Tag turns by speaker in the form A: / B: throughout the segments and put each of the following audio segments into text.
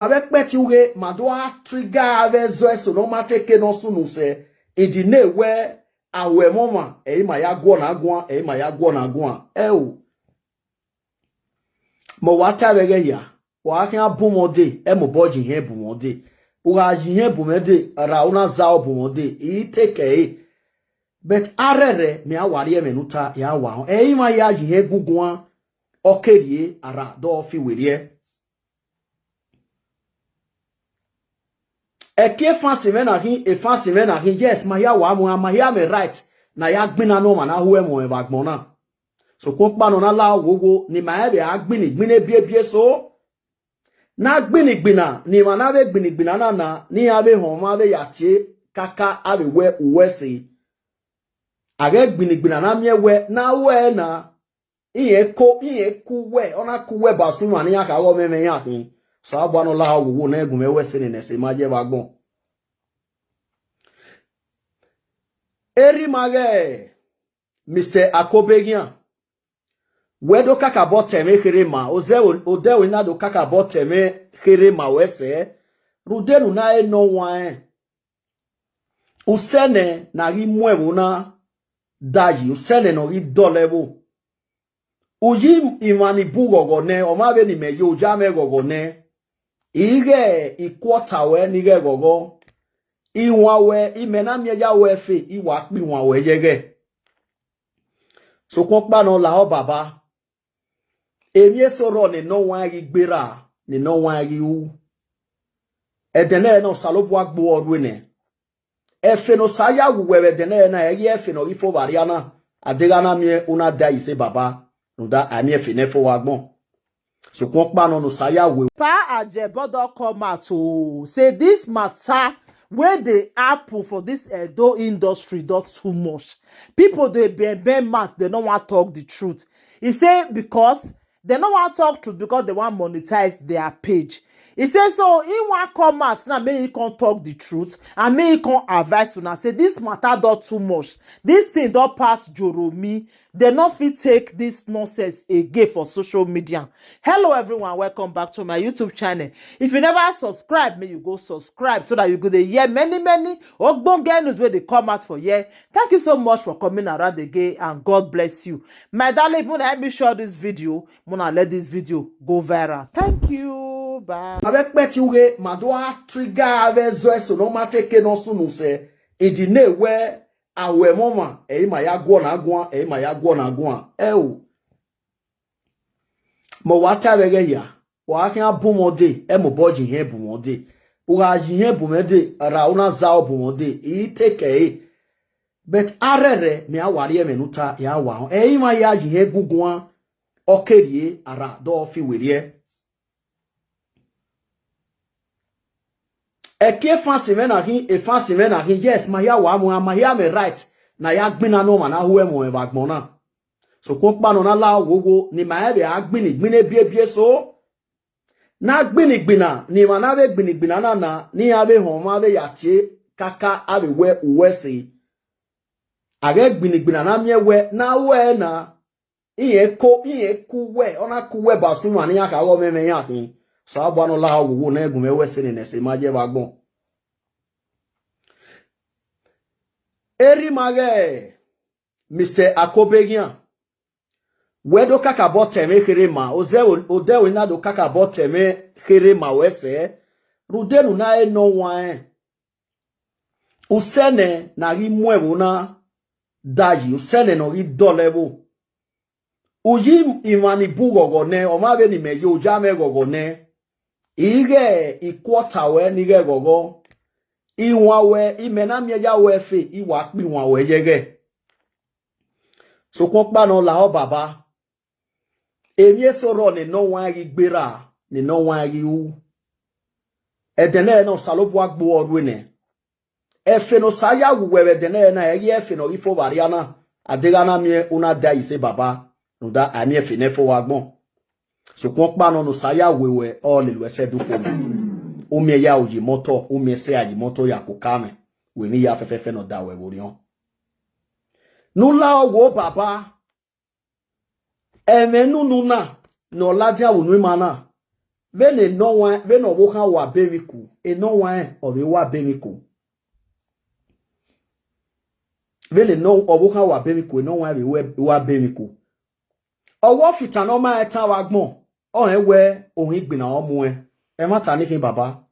A: avec petiouge madoa trigger avec zoe no mate ke no sunu se edine we awe mama e ma ya gwo na gwo e ma ya gwo na gwo o mo wata wege ya wa kan abumode e mo boji he bumode o ga yin bumede ra una za bumode I take e but arere mi awari e menuta ya wa e ma ya yin he gugun okerie ara do fi werie eke fancy men ahin e fancy men ahin yes ma ya wa mu ma ya me right na ya gbina no ma na hu e mo e bagbon na so ko pa no na la wowo ni ma e be agbini gbine bie so na gbini gbina ni ma na be gbini gbina na ni ave hon ma be yatie kaka ave we uwese age gbini gbina na miewe na we na iye ku we ona ku we ba sunu ani aka wo meme ya kin so agba no la wowo na egun mewe se ni se ma je bagbon eri mage Mr. Akobe gian wedo kaka boteme khirema ode we na do kaka boteme khirema wese rudenu na eno wan usene na ri mwewu na dayi usene no ri dolevo uyi imani bugogo ne o ma be ni meje o ja me gogo ne ige ikwota we ni ge gogo iwa we imena mieja we fe iwa pi wa we yege so kon pa no la o baba emi soro ni no wan ri gbera ni no wan ri u edene no salobu agbo oru ne efe no saya wuwe edene na eri efe no ifo variana adega na mi una da ise baba no da ami efe ne fo wagbon so kon pa no saya we
B: pa Ajebo don come out to say this matter where they happen for this Edo industry not too much. People they bend mouth, they don't want to talk the truth. He say because they don't want to talk truth because they want to monetize their page. He says so he want come out now maybe he can't talk the truth and maybe he can't advise you now say this matter not too much. This thing don't pass Joromi. They not fit take this nonsense again for social media. Hello everyone, welcome back to my YouTube channel. If you never subscribe, may you go subscribe so that you go to hear many ogbonge news where they come out for here. Thank you so much for coming around again and God bless you. My darling, Mona, help me share this video. Mona, let this video go viral. Thank you. Bye.
A: Avec petiouge madoa trigger avec zoe no mate ke no sunu se edine we awe mama e ma ya gwo na gwo e ma ya gwo na gwo o mo wata wege ya wa kan abumode e mo boji he bumode o ga yin bumede ra una za bumode I take e but arere mi awari e menuta ya wa e ma ya yin gugun okerie ara do fi werie eke fancy men ahin e fancy men ahin yes ma ya wa mu ma ya me right na ya gbina no ma na hu e mo e bagbon na so ko pa no na la wowo ni ma e be agbini gbine bie so na gbini gbina ni ma na be gbini gbina na ni ave hon ma be yatie kaka ave we uwese age gbini gbina na miewe na we na iye ku we ona ku we ba sunu ani aka wo meme ya kin so agba no la wowo na egun mewe se ni se ma je bagbon eri mage Mr. Akobe gian wedo kaka boteme khirema ode we na do kaka boteme khirema wese rudenu na eno wan usene na ri mwewu na dayi usene no ri dolevo uyi imani bugogo ne o ma be ni meje o ja me gogo ne ige ikwota we ni ge gogo iwa we imena mieja we fe iwa pi wa we yege so ko pa no la o baba emi soro ni no wan ri gbera ni no wan ri u edene no salobu agbo oru ne efe no saya wuwe edene na eri efe no ifo variana adega na mi una da ise baba no da ami efe ne fo wagbon so ko pa no saya wewe all le wese du fo umi ya oji moto umi se aji moto ya kukame we ni ya fefefe no da we worion nula owo baba emenu nuna no ladia wonu mana Vene no one, vene woka wa beriku, e no one or the wa beriku. Vene no owoka wa beriku, no one wa beriku. Owo fita no ma eta wagbon, o ewe ohun igbina omu e. E ma ta nikin baba.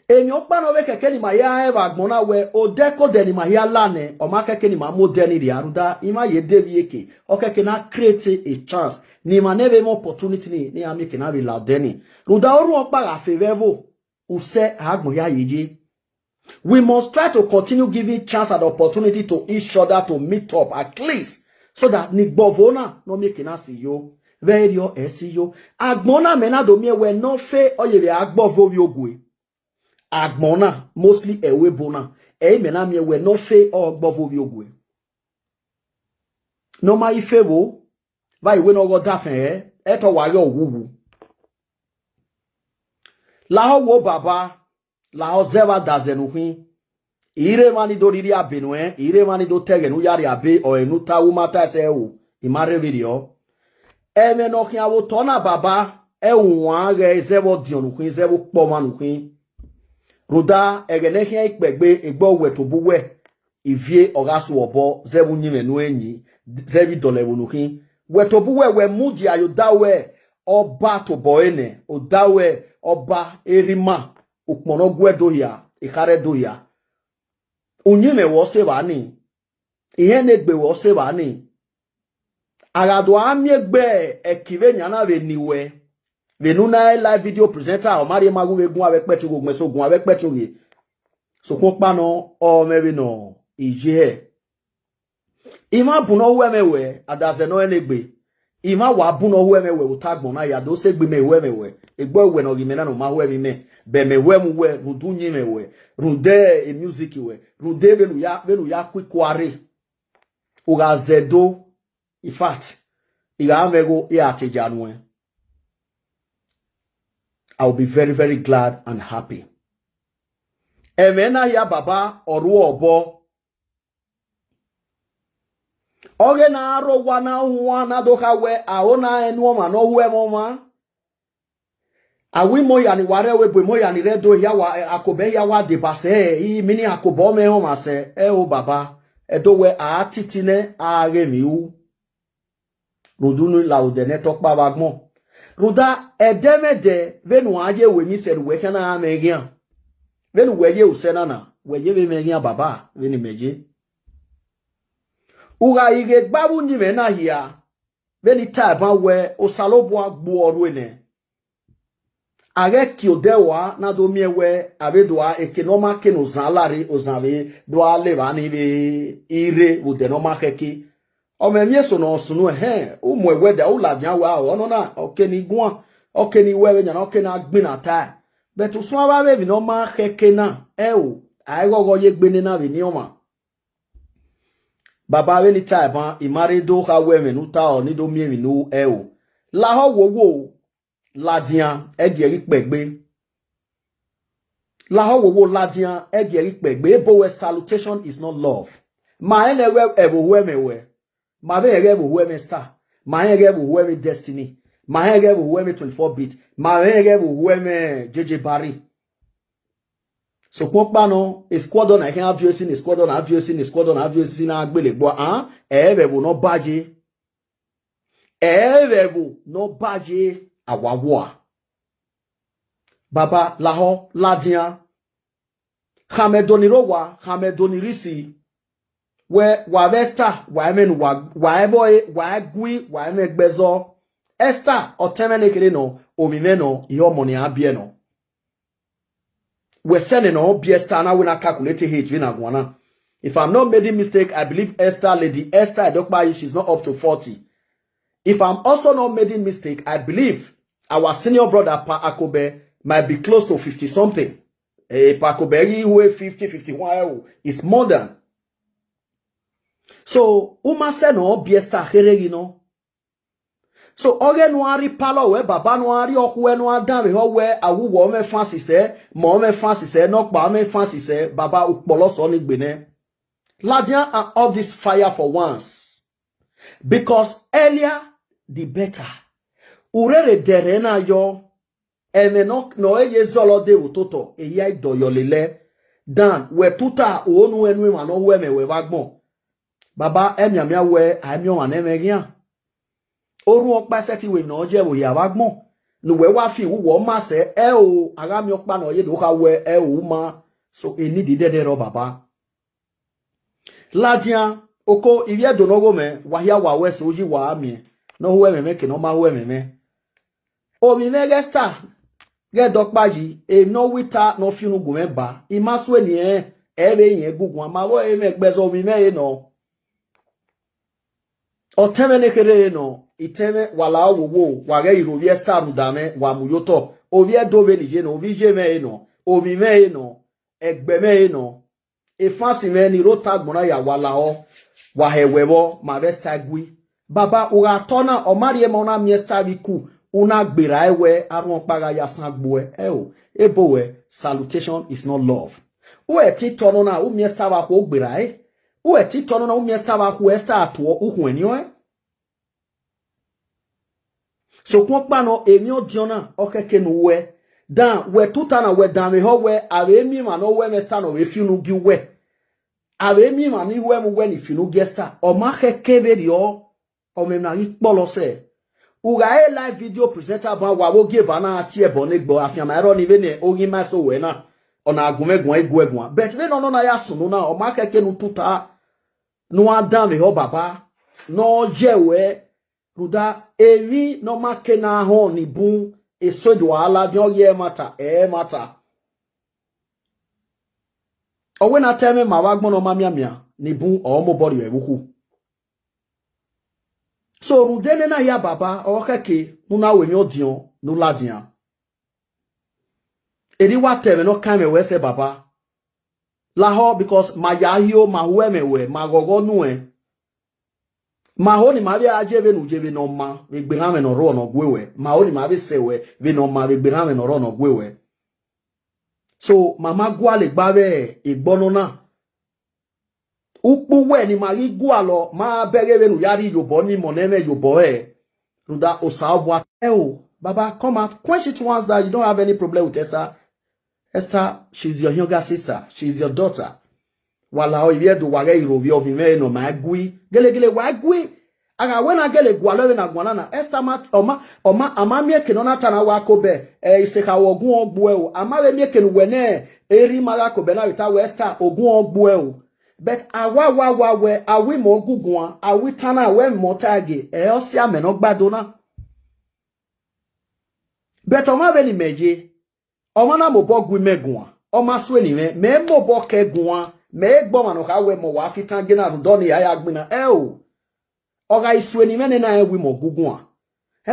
A: Enyo pa no we keke ni ma ya e wagbon na we o deko de ni ma ya lane, o ma keke ni ma mo de ni ri aruda, ima ye devi eke, o keke na create a chance. Ni ma neve mo opportunity ni ami ke na be la deni. Ruda oru okpa la fevevo, use agbon ya yeje. We must try to continue giving chance and opportunity to each other to meet up at least so that ni gbovona no make na see yo very yo esi yo agbona mena do me we no fe oyebe agbovo yogwe agbona mostly ewe bona mena me we no fe ogbovo yogwe no ma ifewo vai we no go dafen eto wa yo wuwu la ho wo baba la ho zeva dazenuhin ire mani do riri abenue ire mani do tegenu yari abe o enu tawu mata se o imare video eme no kian wo tona baba e won re zewo dionu kun zewo po manu kun roda egene kian ipegbe egbo we to buwe ivie ogasu obo zewo nyimenu enyi zevi dolewo nu kun we to buwe we mudi ayo dawe oba to boene o dawe oba erima ukmono gwedo ya ikare do ya Unyime wo se bani. Ihe negbe wo se bani. Agado amiegbe ekive nyana ve niwe. Venuna live video presenter o mari magu ve gun avec petu go so gun avec petu ge. So kon pa no o mewe no ije. Ima buno wemewe adaze no enegbe. Ima wa buno wemewe utagbon na ya do se gbe me wemewe. Egbo we no gimena no ma we me. Be me wemu we rudunyi me we runde e music we runde benu ya kwikware uga zedo in fact iga amego ya tejanwe I'll be very very glad and happy emena ya baba oru obo oge na aro wana huwa na doka we aona enu ma no we moma Awi moya ni ware we bo moya ni redo ya wa akobe ya wa de base i mini akobo me ho ma se o baba edo we a titine a re mi u rodunu la o de ne tok pa bagmo roda edemede venu aje we mi se we kana amegian venu we ye usena na we ye me gian baba veni meje uga ige gbabu ni me na hia veni ta ba we osalobo agbo oru ene Age kiodewa na do miewe abedoa ekenoma keno zanlari ozanve doa leva ni be ire udenoma keki o memie so no sunu umwe weda uladia wa ono na okeni gwa okeni wewe nya na okeni agbina ta betu so aba be no ma keke na o ai gogo ye gbeni na be ni oma baba we ni ta ban imare do ka we menuta o ni do mie mi nu o la ho wo Ladian egeri pegbe la ho ladian egeri pegbe bo we salutation is not love ma ene we ebo we mewe ma be ege ebo we me star ma ege ebo we me destiny ma ege ebo we me 24 bit ma ege ebo we me JJ Barry so pa no squadron I can have you seen squadron have you seen squadron have you seen agbelegbo ebe no baje ebe no baje Awawa Baba laho ladian Hamedonirowa Hamedonirisi we wavesta wamen wa boy wa gui wa megbezo Esther otemenekele no omimeno iyo money abie no we sending no be Esther na we na calculate age we na gwana if I'm not making mistake I believe Esther lady Esther Edokpa she's not up to 40 if I'm also not making mistake I believe our senior brother Pa Akobe might be close to 50 something. Pa Akobe who 50, 51 is more than. So, uma se no biesta here, you know. So, oge noari palo we baba noari okwe no adan ho we awu wo me fancy se, mo me fancy se, nok ba me fancy se, baba ukpolo so ni gbene. Ladian are off this fire for once. Because earlier the better. urere dere na yo eme no eye zolo de utoto eya idoyolele dan we tuta onu enu ma no we me we wagbon baba emiamia we amio ma na megian orun opa seti we no je wo ya wagbon no we wa fi wo ma se o agami opa no ye do ka we o ma so eni di dede ro baba ladian oko ivie do no go me wahia wa we so ji wa ami no we me ke no ma we me o mi me gesta ge dokpaji e no wita no fi nu gun me ba imaso eni ebe yen gugun ama wo e me gbezo mi me no o teme ne kere no iteme wala wo wage irovie star dame wa muyoto ovie dove ni je no ovie me no ovi me no egbe me no e fansi me ni rota gbona ya wala o wa hewewo ma vesta gui baba ura tona o marie mo na miesta biku una gbera ewe arun paga ya sangbo o ebowe salutation is not love o e ti tono na o miesta ba ko gbera o e ti tono na o miesta ba ko esta ato ohun eni o so kwa pa no emi odiona okeke no we dan we tuta na we dan me ho we ave mi ma no we mesta no we fi no gi we ave mi ma ni we mu we ni fi no gesta o ma keke be rio o me na ri polo se uga e live video presenter ba wa wo give na ati ebo ne gbo afian ma ero ni we ne ogi ma so we na ona agumegun eguegun but we no na ya sunu na o ma keke no tuta no adan me ho baba no je we ruda evi no make na ho ni bun esodo ala di oye mata mata owe na teme ma wa gbon no mamiamia ni bun o mo body ewuku so rudene na ya baba o keke nu na we mi odion nu ladian eri wa teme no kan me we se baba la ho because ma ya hio ma we me we ma gogo nu mahoni mabi ajebe nu jebe no ma we gbirame no ro no gwewe mahoni mabi sewe we no ma we gbirame no ro no gwewe so mama gwale gbawe igbono na upu we ni mari gwalo ma bere nu yari yobo ni moneme yobo ruda osabwa baba come out quench it once that you don't have any problem with Esther she's your younger sister, she's your daughter. Wala o ivie do wage irovi of me no ma gui gele wa gui aga wena gele gwalo na gwana na Esther mat oma amamie ke no na tana wa Akobe iseka ogun ogbu o amale mie ke no wene eri mara Akobe na wita Esther ogun ogbu o but awa we awi mo gugun awi tana we mo tage osi ame no gbado na but oma be ni meje oma na mo bo gui megun oma so ni me mo bo ke gun me gbo manu ka we mo wa fitan gina do ni aya gbina oga isweni mene na ewi mo gugun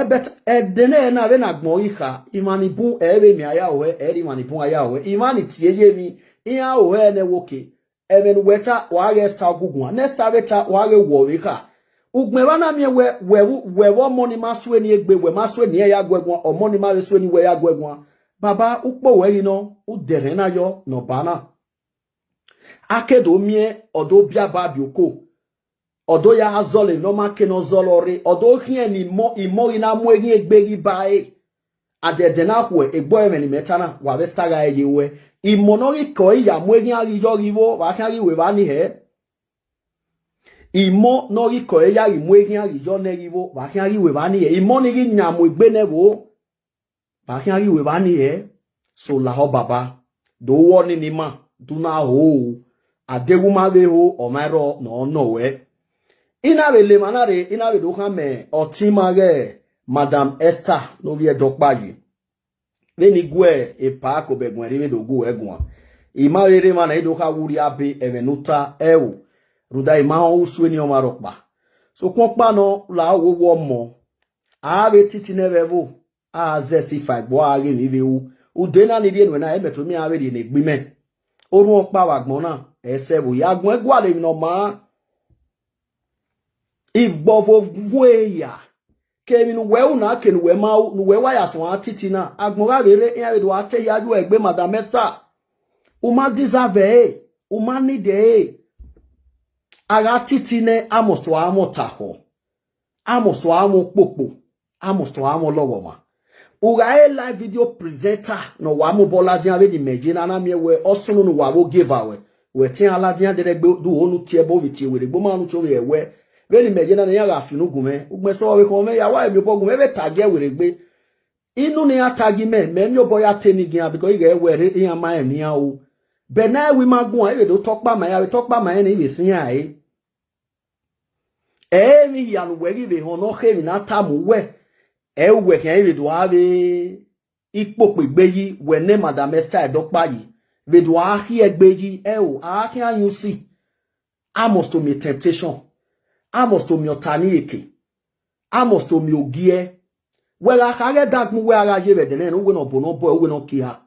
A: bet edene na be na gbon iha imani bun ebe mi aya owe eri mani bun aya owe imani tieye mi iya owe ne woke emenu weta wa ge sta gugun next beta wa ge wo wika ugmeba na mi we wo money masweni egbe we masweni ya gwegun o money ma sweni we ya gwegun baba upo we no u dere na yo no bana akedo mie odo bia ba bioko odo ya hazole no make no zolore odo hie ni imo ina mu egi egbegi bae adede na hwe egbo eme ni metana wa besta ga yewe imonori ko ya mu egi ari yo riwo wa kan ri we ba ni he imo nori ko ya ri mu egi ari yo ne riwo wa kan ri we ba ni he imo ni ri nyamu egbe ne wo wa kan ri we ba ni he so la ho baba do woni ni ma do na ho adewuma be ho o mairo no we ina le manare ina we do kan me otima ge Madam Esther no vie dokpaji le ni gwe e pa ko be gwen re do go egun ima were mana ido ka wuri abe evenuta ruda ima o su ni o marokpa so kon pa no la wo mo a be titi ne bevo a ze si fa gbo a re ni lewu ude na ni die no na e meto mi a we di ne gbime orun opa wa gbon na ese bo ya gbon egwa le mi no ma igbovo vueya kemi nu we una ke nu we ma nu we wa ya so atiti na agbon ga rere ya we do ate ya ju egbe Madam Esther o ma deserve o ma need ara titi ne amosto amotako amosto amopopo amos to amo logo ma uga live video presenter no wa mo bola dia we di meje na na me we osunu no wa go give away we tin ala dia de do onu tie bo vitie we gbo ma no to we we ni meje na ya ga fi no gume ugbe so we ko me ya wa mi bo gume we tag ya we gbe inu ni atagi me mi obo ya teni gian because you get where in my ni o be na we magun e do tokpa ma ya we tokpa ma ni we sin ai mi ya no we give ho no he mi na tamu we e we kan we do ave ipo pegbe yi we ne madam Esther dokpa yi we do a hi egbe yi o a kan you see amos to me temptation amos to me otani eke amos to me ogie well, I can't dag mu where I give it, and then we no bono boy, we no kia.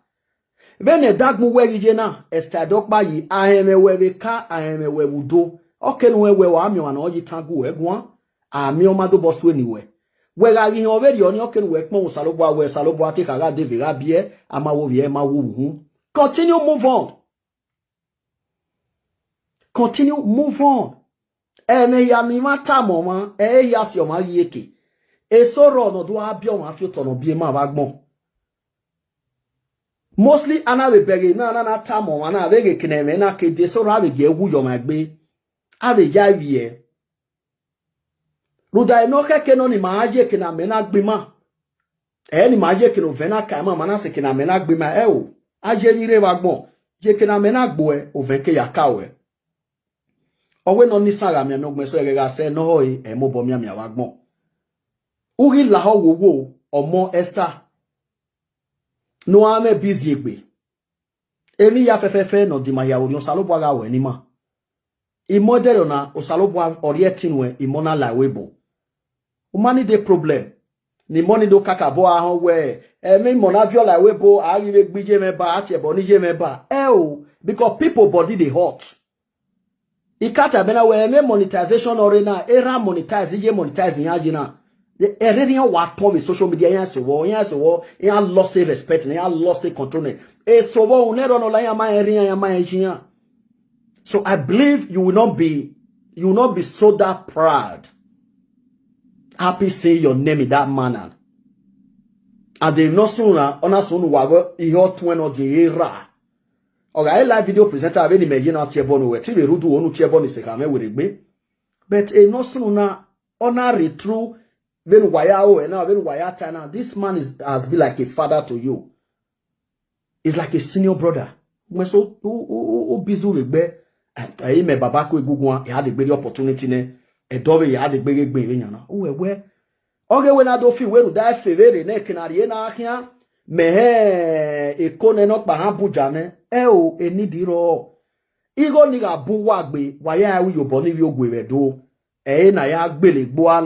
A: When a dag mu where you na, esta dog by ye, I am a where we car, I am a where we do. Okay, where I'm your and all you tango, egwan, I'm your mother boss anywhere. Well, I in already on your can work more salobo where salobo take a de virabie, and my wovie, my woo. Continue, move on. Continue, move on. And a yamimata mama, yas your yeke. E soro no do abia o afio to no bie ma bagbon mostly ana we bege na tamo na bege kineme na ke de soro ave ge wu yo magbe ave ja wie ruda no keke no ni ma aje kina me na gbe ma ni ma aje kino vena ka ma na se kina me na gbe ma o aje ni re bagbon je kina me na gbo o ven ke yakawe owe no ni sara mi no gbe so ere ga se no ho e mo bo mi awagbon Ugi la ho wo omo Esther no ame busy egbe emi ya fefefe no di ma ya ori osalobo aga we ni ma I model na osalobo orietin we imona la webo umani de problem ni money do kakabo ahon we emi mona viola webo ari le gbije me ba ati ebo ni je me ba o because people body dey hot ikata bena we emi monetization ore na era monetize ye monetize ya jina the area what with social media yan so yan lost the respect yan lost the control e so wo unero no la yan ma area yan ma engineer. So I believe you will not be so that proud happy seeing your name in that manner and they no sooner ona so no wa e hot when or the era okay live video presenter ave ni meje na Ajebo no we ti be rudu onu Ajebo ni se ka me we regbe but e no sooner ona retro When waya and now when waya now this man has been like a father to you. He's like a senior brother. When so bizu regbe I me baba ko egungun he had a great opportunity ne edowe he had a great gbe yan o we okay when I do feel we da favor na kinari na ahia me ekone no pa han buja ne o enidiro igo ni ga bu wa gbe waya wi yo bo ni wi ogwe we do na ya gbele gbo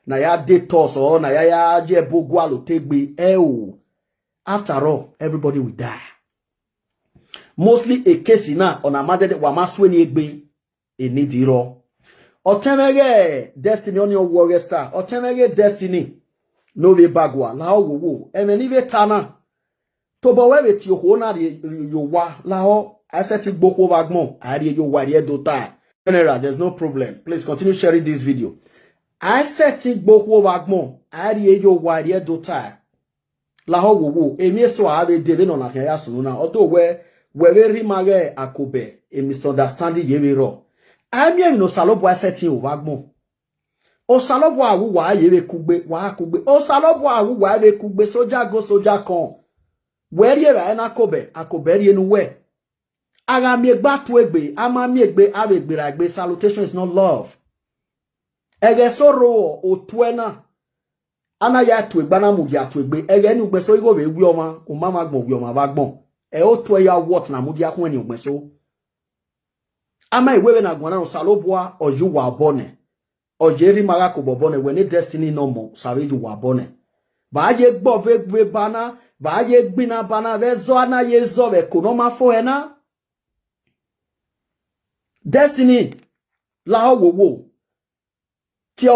A: na ya detox or na ya Ajebo gwalo tegbe after all everybody will die mostly a case na on amade wa masweni egbe enidiro otemege destiny on your warrior star otemege destiny no we bagwa la owo emeni ve tana to bo we ti ho na yo wa la ho aseti gboko bagmon ari yo wa re do ta general there's no problem please continue sharing this video. I set it boko wagmon. I yo wari dota. La ho wo. Emi so ave deve no na ya sununa. Although we rimage Akobe a misunderstanding yewe ro. Ami no salobo aseti o wagmon. O salobo awu wa yewe kugbe wa kugbe. O salobo awu wa yewe kugbe soja go soja kon. Where ye ra na Akobe ri enu we. Aga mi egba tu egbe, ama mi egbe ave gbera egbe. Salutation is not love. Ege soro otwena ana ya tu egbana mu ya tu egbe ege ni ugbeso igo we wi oma o mama gbon wi oma ba gbon e o to ya what na mu dia kun ni ugbeso ama iwewe na gbona no salobua oju wa bone ojeri maga ko bobone we ni destiny no mo sareju wa bone ba je gbo ve gbe bana ba je gbina bana ve zo ana ye zo ve ko no ma fo ena destiny la wo ti